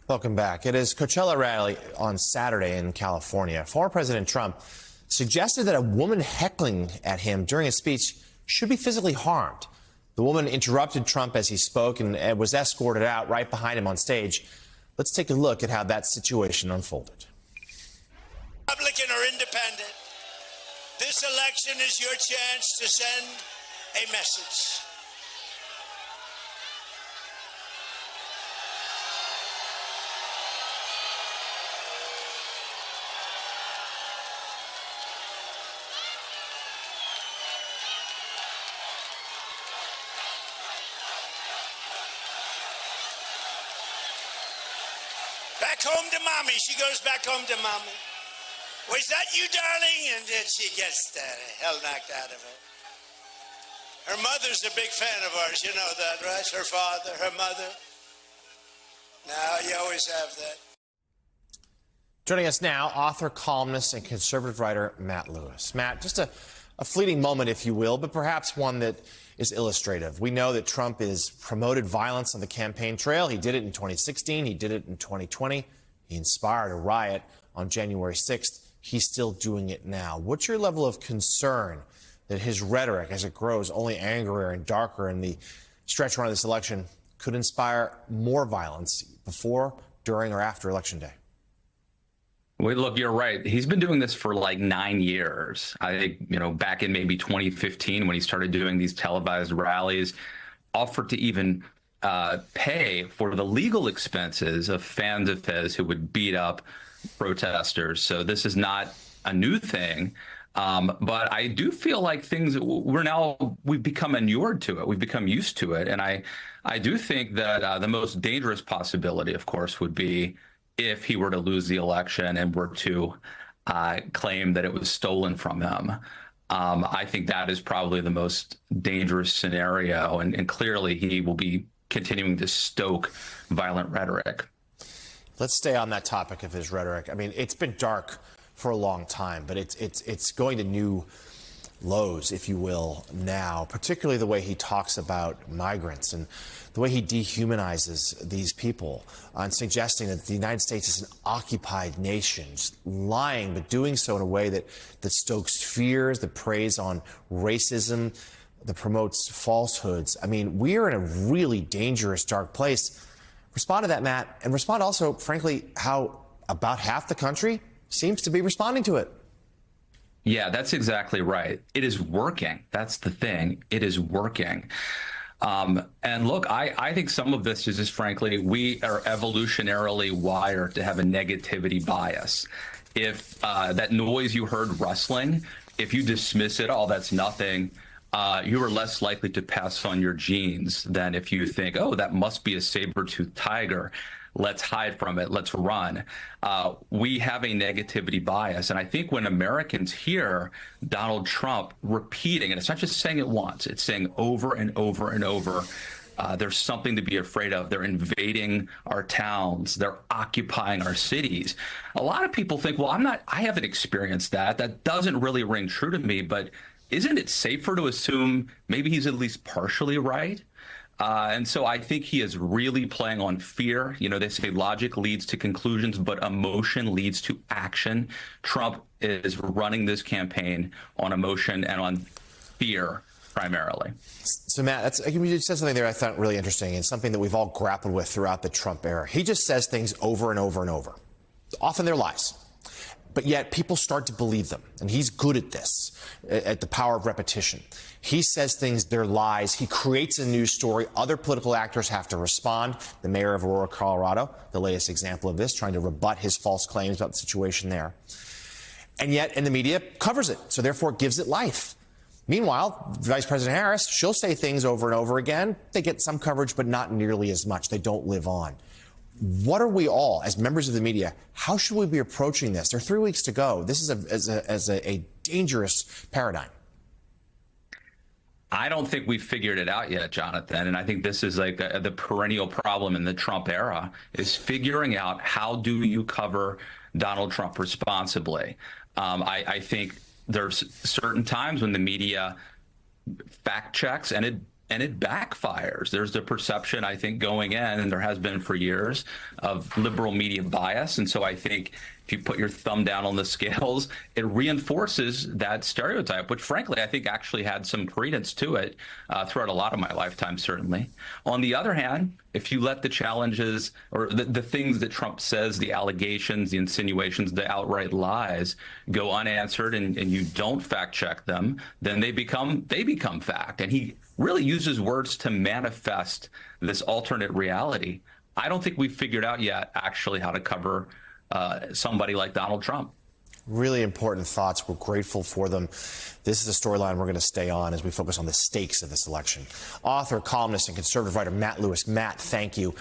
Welcome back. At his Coachella rally on Saturday in California, former President Trump suggested that a woman heckling at him during a speech should be physically harmed. The woman interrupted Trump as he spoke and was escorted out right behind him on stage. Let's take a look at how that situation unfolded. Republican or independent, this election is your chance to send a message. Back home to mommy. She goes back home to mommy. Was that you, darling? And then she gets the hell knocked out of her. Her mother's a big fan of ours. You know that, right? Her father, her mother. Now, you always have that. Joining us now, author, columnist, and conservative writer Matt Lewis. Matt, just a fleeting moment, if you will, but perhaps one that is illustrative. We know that Trump has promoted violence on the campaign trail. He did it in 2016. He did it in 2020. He inspired a riot on January 6th. He's still doing it now. What's your level of concern that his rhetoric, as it grows only angrier and darker in the stretch run of this election, could inspire more violence before, during, or after Election Day? Well, look, you're right. He's been doing this for like 9 years. I think, back in maybe 2015 when he started doing these televised rallies, offered to even pay for the legal expenses of fans of his who would beat up protesters. So this is not a new thing. But I do feel like we've become inured to it. We've become used to it. And I do think that the most dangerous possibility, of course, would be if he were to lose the election and were to claim that it was stolen from him. I think that is probably the most dangerous scenario. And clearly he will be continuing to stoke violent rhetoric. Let's stay on that topic of his rhetoric. I mean, it's been dark for a long time, but it's going to new lows, if you will, now, particularly the way he talks about migrants and the way he dehumanizes these people and suggesting that the United States is an occupied nation, just lying, but doing so in a way that stokes fears, that preys on racism, that promotes falsehoods. I mean, we are in a really dangerous, dark place. Respond to that, Matt, and respond also, frankly, how about half the country seems to be responding to it. Yeah, that's exactly right. It is working. That's the thing. It is working. And look, I think some of this is just, frankly, we are evolutionarily wired to have a negativity bias. If that noise you heard rustling, if you dismiss it, oh, that's nothing, you are less likely to pass on your genes than if you think, oh, that must be a saber-toothed tiger. Let's hide from it. Let's run. We have a negativity bias. And I think when Americans hear Donald Trump repeating, and it's not just saying it once, it's saying over and over and over, there's something to be afraid of. They're invading our towns. They're occupying our cities. A lot of people think, well, I haven't experienced that. That doesn't really ring true to me. But isn't it safer to assume maybe he's at least partially right? And so I think he is really playing on fear. They say logic leads to conclusions, but emotion leads to action. Trump is running this campaign on emotion and on fear primarily. So, Matt, you said something there I thought really interesting and something that we've all grappled with throughout the Trump era. He just says things over and over and over. Often they're lies. But yet people start to believe them. And he's good at this, at the power of repetition. He says things, they're lies. He creates a news story. Other political actors have to respond. The mayor of Aurora, Colorado, the latest example of this, trying to rebut his false claims about the situation there. And yet, and the media covers it, so therefore gives it life. Meanwhile, Vice President Harris, she'll say things over and over again. They get some coverage, but not nearly as much. They don't live on. What are we all, as members of the media, how should we be approaching this? There are 3 weeks to go. This is a dangerous paradigm. I don't think we've figured it out yet, Jonathan. And I think this is like the perennial problem in the Trump era is figuring out how do you cover Donald Trump responsibly. I think there's certain times when the media fact checks, and it and it backfires. There's the perception, I think, going in, and there has been for years, of liberal media bias. And so I think if you put your thumb down on the scales, it reinforces that stereotype, which frankly, I think actually had some credence to it throughout a lot of my lifetime, certainly. On the other hand, if you let the challenges or the things that Trump says, the allegations, the insinuations, the outright lies go unanswered, and you don't fact check them, then they become fact. And he really uses words to manifest this alternate reality. I don't think we've figured out yet actually how to cover somebody like Donald Trump. Really important thoughts. We're grateful for them. This is a storyline we're going to stay on as we focus on the stakes of this election. Author, columnist, and conservative writer Matt Lewis. Matt, thank you.